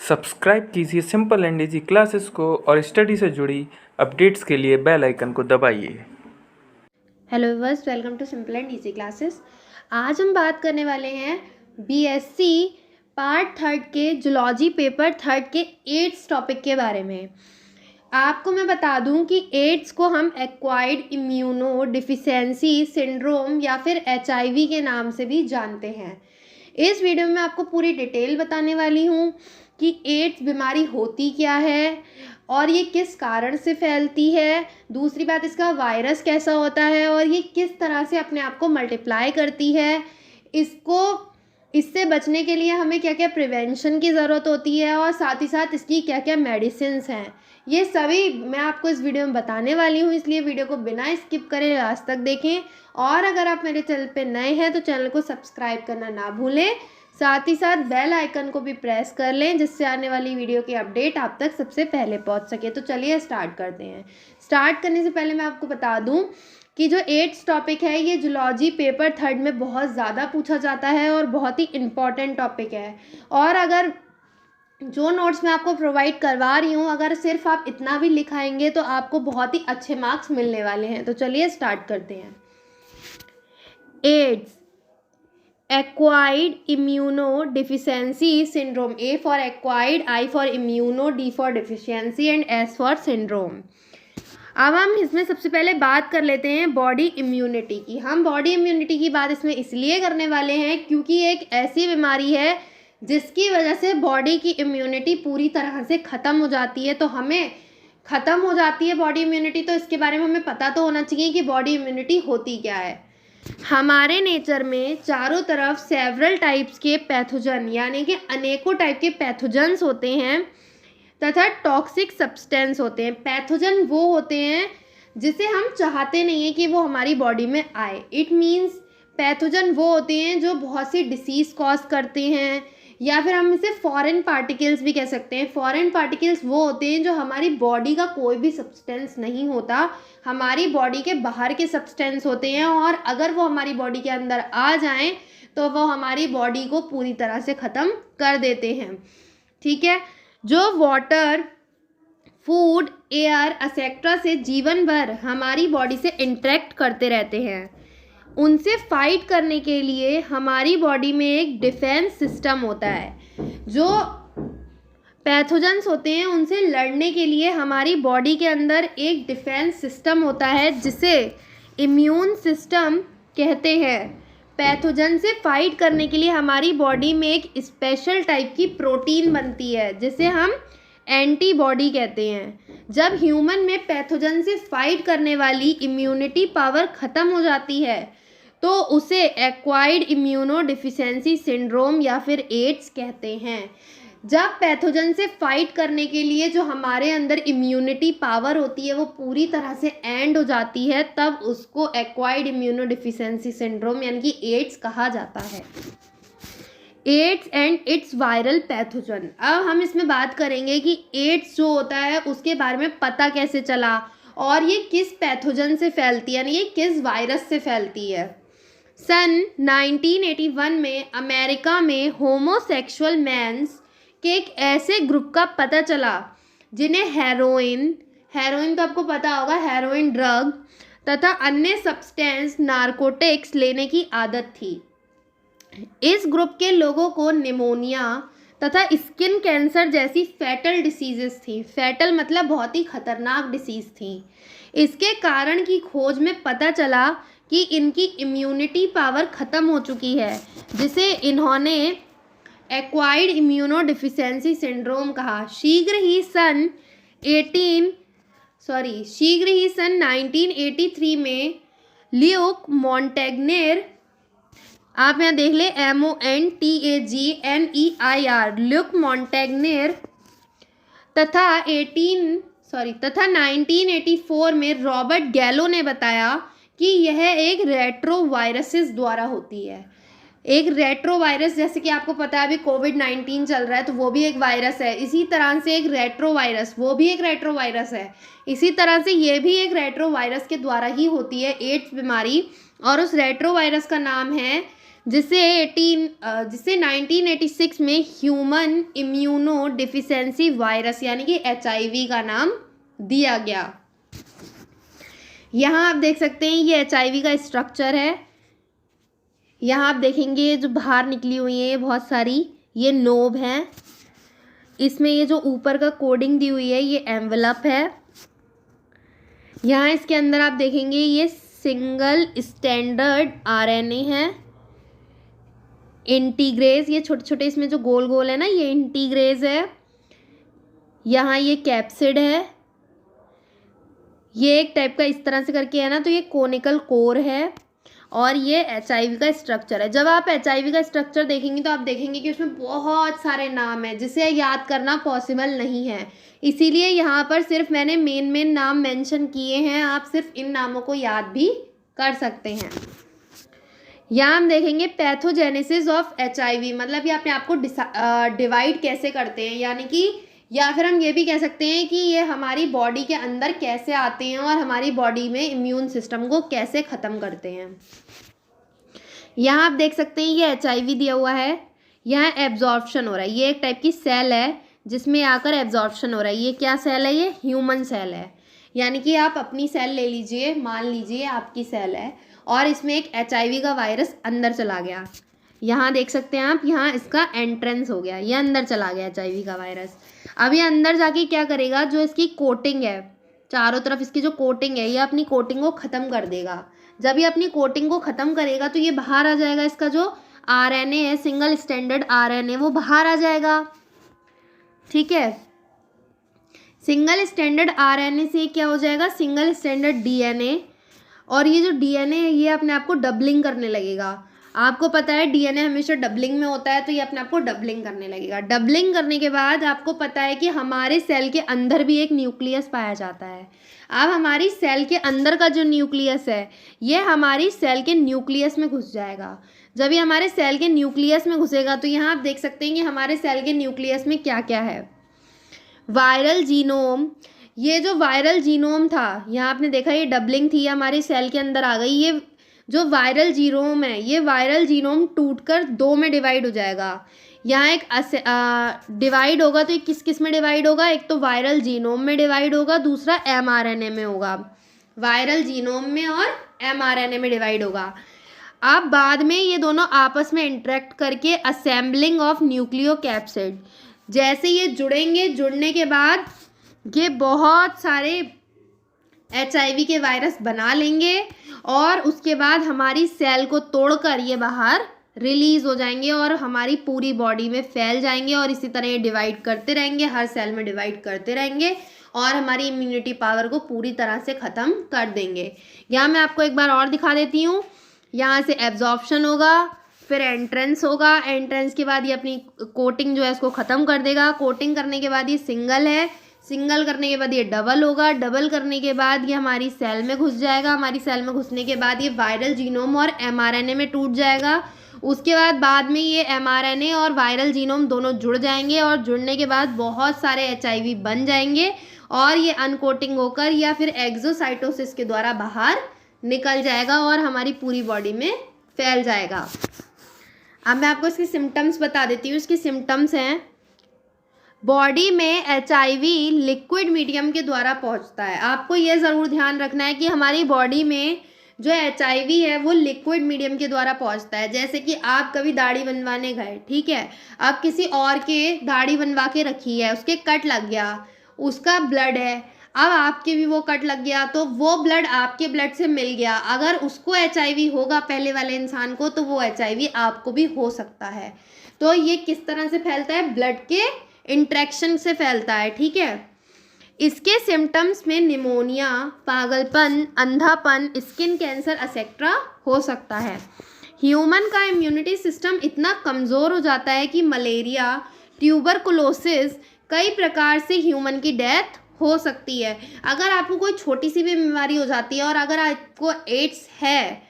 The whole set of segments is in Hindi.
सब्सक्राइब कीजिए सिंपल एंड इजी क्लासेस को और स्टडी से जुड़ी अपडेट्स के लिए बेल आइकन को दबाइए। Hello viewers, welcome to simple and easy classes. आज हम बात करने वाले हैं बीएससी पार्ट थर्ड के जूलॉजी पेपर थर्ड के एड्स टॉपिक के बारे में। आपको मैं बता दूं कि एड्स को हम एक्वायर्ड इम्यूनो डिफिशियंसी सिंड्रोम या फिर एचआईवी के नाम से भी जानते हैं। इस वीडियो में आपको पूरी डिटेल बताने वाली हूँ कि एड्स बीमारी होती क्या है और ये किस कारण से फैलती है। दूसरी बात, इसका वायरस कैसा होता है और ये किस तरह से अपने आप को मल्टीप्लाई करती है। इससे बचने के लिए हमें क्या क्या प्रिवेंशन की ज़रूरत होती है और साथ ही साथ इसकी क्या क्या मेडिसिन्स हैं, ये सभी मैं आपको इस वीडियो में बताने वाली हूँ। इसलिए वीडियो को बिना स्किप करे लास्ट तक देखें और अगर आप मेरे चैनल पे नए हैं तो चैनल को सब्सक्राइब करना ना भूलें। साथ ही साथ बेल आइकन को भी प्रेस कर लें जिससे आने वाली वीडियो की अपडेट आप तक सबसे पहले पहुंच सके। तो चलिए स्टार्ट करते हैं। स्टार्ट करने से पहले मैं आपको बता दूं कि जो एड्स टॉपिक है ये जूलॉजी पेपर थर्ड में बहुत ज़्यादा पूछा जाता है और बहुत ही इम्पॉर्टेंट टॉपिक है। और अगर जो नोट्स मैं आपको प्रोवाइड करवा रही हूँ, अगर सिर्फ आप इतना भी लिखाएंगे तो आपको बहुत ही अच्छे मार्क्स मिलने वाले हैं। तो चलिए स्टार्ट करते हैं। AIDS, acquired immunodeficiency syndrome. A for acquired, I for immuno, D for deficiency and S for syndrome. अब हम इसमें सबसे पहले बात कर लेते हैं बॉडी इम्यूनिटी की। हम बॉडी इम्यूनिटी की बात इसमें इसलिए करने वाले हैं क्योंकि एक ऐसी बीमारी है जिसकी वजह से बॉडी की इम्यूनिटी पूरी तरह से ख़त्म हो जाती है। तो हमें ख़त्म हो जाती है बॉडी इम्यूनिटी, तो इसके बारे में हमें पता तो होना चाहिए कि बॉडी इम्यूनिटी होती क्या है। हमारे नेचर में चारों तरफ सेवरल टाइप्स के पैथोजन यानी कि अनेकों टाइप के पैथोजन्स होते हैं तथा टॉक्सिक सब्सटेंस होते हैं। पैथोजन वो होते हैं जिसे हम चाहते नहीं हैं कि वो हमारी बॉडी में आए। इट मीन्स पैथोजन वो होते हैं जो बहुत सी डिसीज़ कॉज करते हैं, या फिर हम इसे फॉरेन पार्टिकल्स भी कह सकते हैं। फॉरेन पार्टिकल्स वो होते हैं जो हमारी बॉडी का कोई भी सब्सटेंस नहीं होता, हमारी बॉडी के बाहर के सब्सटेंस होते हैं, और अगर वो हमारी बॉडी के अंदर आ जाएं तो वो हमारी बॉडी को पूरी तरह से ख़त्म कर देते हैं। ठीक है। जो वाटर, फूड, एयर एक्सेट्रा से जीवन भर हमारी बॉडी से इंटरेक्ट करते रहते हैं, उनसे फाइट करने के लिए हमारी बॉडी में एक डिफेंस सिस्टम होता है। जो पैथोजेंस होते हैं उनसे लड़ने के लिए हमारी बॉडी के अंदर एक डिफेंस सिस्टम होता है जिसे इम्यून सिस्टम कहते हैं। पैथोजन से फाइट करने के लिए हमारी बॉडी में एक स्पेशल टाइप की प्रोटीन बनती है जिसे हम एंटीबॉडी कहते हैं। जब ह्यूमन में पैथोजन से फाइट करने वाली इम्यूनिटी पावर ख़त्म हो जाती है तो उसे एक्वायर्ड इम्यूनो डिफिशियंसी सिंड्रोम या फिर एड्स कहते हैं। जब पैथोजन से फाइट करने के लिए जो हमारे अंदर इम्यूनिटी पावर होती है वो पूरी तरह से एंड हो जाती है, तब उसको एक्वायर्ड इम्यूनो डिफिशियंसी सिंड्रोम यानी कि एड्स कहा जाता है। AIDS and it's viral pathogen. अब हम इसमें बात करेंगे कि एड्स जो होता है उसके बारे में पता कैसे चला और ये किस पैथोजन से फैलती है, यानी ये किस वायरस से फैलती है। सन 1981 में अमेरिका में होमोसेक्सुअल मैन्स के एक ऐसे ग्रुप का पता चला जिन्हें हेरोइन तो आपको पता होगा, हेरोइन ड्रग तथा अन्य सब्सटेंस नारकोटिक्स लेने की आदत थी। इस ग्रुप के लोगों को निमोनिया तथा स्किन कैंसर जैसी फैटल डिसीजेस थी। फैटल मतलब बहुत ही खतरनाक डिसीज़ थी। इसके कारण की खोज में पता चला कि इनकी इम्यूनिटी पावर ख़त्म हो चुकी है, जिसे इन्होंने एक्वायर्ड इम्यूनो डिफिशियंसी सिंड्रोम कहा। शीघ्र ही सन 1983 में ल्यूक मॉन्टेग्नेर, आप यहाँ देख ले MONTAGNEIR, ल्यूक मॉन्टेग्नेर तथा 1984 में रॉबर्ट गैलो ने बताया कि यह एक रेट्रोवायरसेस द्वारा होती है। एक रेट्रोवायरस, जैसे कि आपको पता है अभी कोविड-19 चल रहा है तो वो भी एक वायरस है, इसी तरह से एक रेट्रोवायरस, वो भी एक रेट्रोवायरस है। इसी तरह से ये भी एक रेट्रोवायरस के द्वारा ही होती है एड्स बीमारी, और उस रेट्रोवायरस का नाम है जिसे 1986 में ह्यूमन इम्यूनो डिफिशिएंसी वायरस यानी कि HIV का नाम दिया गया। यहाँ आप देख सकते हैं ये HIV का स्ट्रक्चर है। यहाँ आप देखेंगे जो बाहर निकली हुई है बहुत सारी, ये नोब हैं। इसमें ये जो ऊपर का कोडिंग दी हुई है ये एनवेलप है। यहाँ इसके अंदर आप देखेंगे ये सिंगल स्टैंडर्ड RNA है। इंटीग्रेज, ये छोटे छोटे इसमें जो गोल गोल है ना, ये इंटीग्रेज है। यहाँ ये कैप्सिड है। ये एक टाइप का इस तरह से करके है ना, तो ये कोनिकल कोर है। और ये HIV का स्ट्रक्चर है। जब आप HIV का स्ट्रक्चर देखेंगे तो आप देखेंगे कि उसमें बहुत सारे नाम हैं जिसे याद करना पॉसिबल नहीं है, इसीलिए यहाँ पर सिर्फ मैंने मेन नाम मेंशन किए हैं। आप सिर्फ इन नामों को याद भी कर सकते हैं। यहाँ हम देखेंगे पैथोजेनेसिस ऑफ HIV, मतलब ये अपने आप को डिवाइड कैसे करते हैं, यानी कि या फिर हम ये भी कह सकते हैं कि ये हमारी बॉडी के अंदर कैसे आते हैं और हमारी बॉडी में इम्यून सिस्टम को कैसे ख़त्म करते हैं। यहाँ आप देख सकते हैं ये HIV दिया हुआ है। यहाँ एब्जॉर्प्शन हो रहा है, ये एक टाइप की सेल है जिसमें आकर एब्जॉर्प्शन हो रहा है। ये क्या सेल है? ये ह्यूमन सेल है। यानी कि आप अपनी सेल ले लीजिए, मान लीजिए आपकी सेल है और इसमें एक HIV का वायरस अंदर चला गया। यहाँ देख सकते हैं आप, यहाँ इसका एंट्रेंस हो गया, ये अंदर चला गया HIV का वायरस। अब ये अंदर जाके क्या करेगा, जो इसकी कोटिंग है चारों तरफ, इसकी जो कोटिंग है ये अपनी कोटिंग को ख़त्म कर देगा। जब ये अपनी कोटिंग को ख़त्म करेगा तो ये बाहर आ जाएगा। इसका जो RNA है, सिंगल स्टैंडर्ड RNA, वो बाहर आ जाएगा। ठीक है, सिंगल स्टैंडर्ड RNA से क्या हो जाएगा, सिंगल स्टैंडर्ड DNA। और ये जो DNA है ये अपने आप को डबलिंग करने लगेगा। आपको पता है DNA हमेशा डबलिंग में होता है, तो ये अपने आप को डबलिंग करने लगेगा। डबलिंग करने के बाद आपको पता है कि हमारे सेल के अंदर भी एक न्यूक्लियस पाया जाता है। अब हमारी सेल के अंदर का जो न्यूक्लियस है ये हमारी सेल के न्यूक्लियस में घुस जाएगा। जब ये हमारे सेल के न्यूक्लियस में घुसेगा तो यहाँ आप देख सकते हैं कि हमारे सेल के न्यूक्लियस में क्या क्या है। वायरल जीनोम, ये जो वायरल जीनोम था, यहाँ आपने देखा ये डबलिंग थी, हमारी सेल के अंदर आ गई। ये जो वायरल जीनोम है, ये वायरल जीनोम टूटकर 2 में डिवाइड हो जाएगा। यहाँ एक डिवाइड होगा तो ये किस किस में डिवाइड होगा, एक तो वायरल जीनोम में डिवाइड होगा, दूसरा mRNA में होगा। वायरल जीनोम में और mRNA में डिवाइड होगा। अब बाद में ये दोनों आपस में इंटरेक्ट करके असेंबलिंग ऑफ न्यूक्लियोकैप्सिड, जैसे ये जुड़ेंगे, जुड़ने के बाद ये बहुत सारे HIV के वायरस बना लेंगे और उसके बाद हमारी सेल को तोड़कर ये बाहर रिलीज़ हो जाएंगे और हमारी पूरी बॉडी में फैल जाएंगे। और इसी तरह ये डिवाइड करते रहेंगे, हर सेल में डिवाइड करते रहेंगे और हमारी इम्यूनिटी पावर को पूरी तरह से ख़त्म कर देंगे। यहाँ मैं आपको एक बार और दिखा देती हूँ। यहाँ से एब्जॉर्प्शन होगा, फिर एंट्रेंस होगा। एंट्रेंस के बाद ये अपनी कोटिंग जो है इसको ख़त्म कर देगा। कोटिंग करने के बाद ये सिंगल है, सिंगल करने के बाद ये डबल होगा, डबल करने के बाद ये हमारी सेल में घुस जाएगा। हमारी सेल में घुसने के बाद ये वायरल जीनोम और mRNA में टूट जाएगा। उसके बाद में ये mRNA और वायरल जीनोम दोनों जुड़ जाएंगे और जुड़ने के बाद बहुत सारे HIV बन जाएंगे और ये अनकोटिंग होकर या फिर एक्सोसाइटोसिस के द्वारा बाहर निकल जाएगा और हमारी पूरी बॉडी में फैल जाएगा। अब मैं आपको इसके सिम्टम्स बता देती हूँ। इसके सिम्टम्स हैं, बॉडी में HIV लिक्विड मीडियम के द्वारा पहुंचता है। आपको यह ज़रूर ध्यान रखना है कि हमारी बॉडी में जो HIV है वो लिक्विड मीडियम के द्वारा पहुंचता है। जैसे कि आप कभी दाढ़ी बनवाने गए, ठीक है, अब किसी और के दाढ़ी बनवा के रखी है, उसके कट लग गया, उसका ब्लड है, अब आपके भी वो कट लग गया तो वो ब्लड आपके ब्लड से मिल गया। अगर उसको HIV होगा पहले वाले इंसान को, तो वो HIV आपको भी हो सकता है। तो ये किस तरह से फैलता है, ब्लड के इंट्रैक्शन से फैलता है। ठीक है, इसके सिम्टम्स में निमोनिया, पागलपन, अंधापन, स्किन कैंसर एक्सेट्रा हो सकता है। ह्यूमन का इम्यूनिटी सिस्टम इतना कमज़ोर हो जाता है कि मलेरिया, ट्यूबरकुलोसिस, कई प्रकार से ह्यूमन की डेथ हो सकती है। अगर आपको कोई छोटी सी भी बीमारी हो जाती है और अगर आपको एड्स है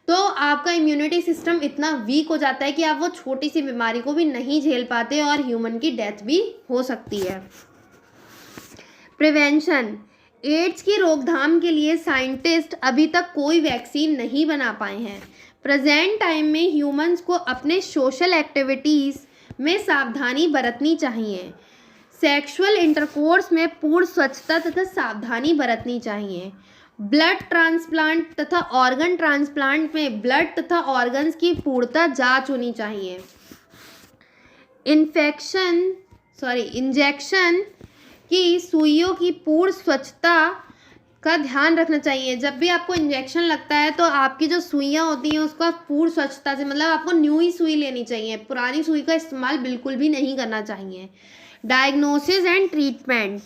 तो आपका इम्यूनिटी सिस्टम इतना वीक हो जाता है कि आप वो छोटी सी बीमारी को भी नहीं झेल पाते और ह्यूमन की डेथ भी हो सकती है। प्रिवेंशन, एड्स की रोकथाम के लिए साइंटिस्ट अभी तक कोई वैक्सीन नहीं बना पाए हैं। प्रेजेंट टाइम में ह्यूमंस को अपने सोशल एक्टिविटीज़ में सावधानी बरतनी चाहिए। सेक्सुअल इंटरकोर्स में पूर्ण स्वच्छता तथा सावधानी बरतनी चाहिए। ब्लड ट्रांसप्लांट तथा ऑर्गन ट्रांसप्लांट में ब्लड तथा ऑर्गन्स की पूर्णतः जांच होनी चाहिए। इंजेक्शन की सुइयों की पूर्ण स्वच्छता का ध्यान रखना चाहिए। जब भी आपको इंजेक्शन लगता है तो आपकी जो सुइयां होती हैं उसका पूर्ण स्वच्छता से, मतलब आपको न्यू ही सुई लेनी चाहिए, पुरानी सुई का इस्तेमाल बिल्कुल भी नहीं करना चाहिए। डायग्नोसिस एंड ट्रीटमेंट,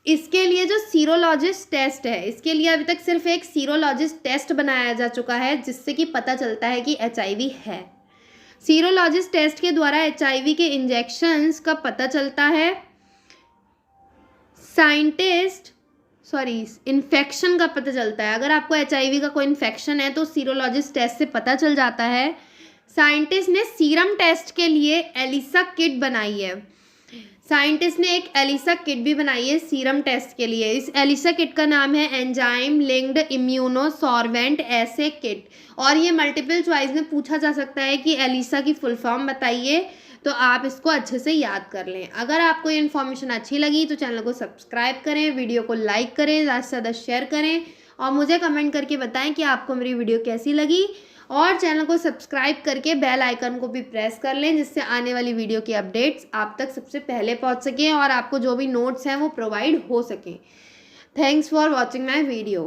इसके लिए जो सीरोलॉजिस्ट टेस्ट है, इसके लिए अभी तक सिर्फ एक सीरोलॉजिस्ट टेस्ट बनाया जा चुका है जिससे कि पता चलता है कि HIV है। सीरोलॉजिस्ट टेस्ट के द्वारा HIV के इंजेक्शंस का पता चलता है। इन्फेक्शन का पता चलता है। अगर आपको HIV का कोई इन्फेक्शन है तो सीरोलॉजिस्ट टेस्ट से पता चल जाता है। साइंटिस्ट ने सीरम टेस्ट के लिए एलिसा किट बनाई है। साइंटिस्ट ने एक एलिसा किट भी बनाई है सीरम टेस्ट के लिए। इस एलिसा किट का नाम है एंजाइम लिंक्ड इम्यूनोसॉर्बेंट एसे किट। और ये मल्टीपल चॉइस में पूछा जा सकता है कि एलिसा की फुल फॉर्म बताइए, तो आप इसको अच्छे से याद कर लें। अगर आपको ये इन्फॉर्मेशन अच्छी लगी तो चैनल को सब्सक्राइब करें, वीडियो को लाइक करें, ज़्यादा से ज़्यादा शेयर करें और मुझे कमेंट करके बताएं कि आपको मेरी वीडियो कैसी लगी। और चैनल को सब्सक्राइब करके बेल आइकन को भी प्रेस कर लें जिससे आने वाली वीडियो की अपडेट्स आप तक सबसे पहले पहुंच सकें और आपको जो भी नोट्स हैं वो प्रोवाइड हो सकें। Thanks for watching my video.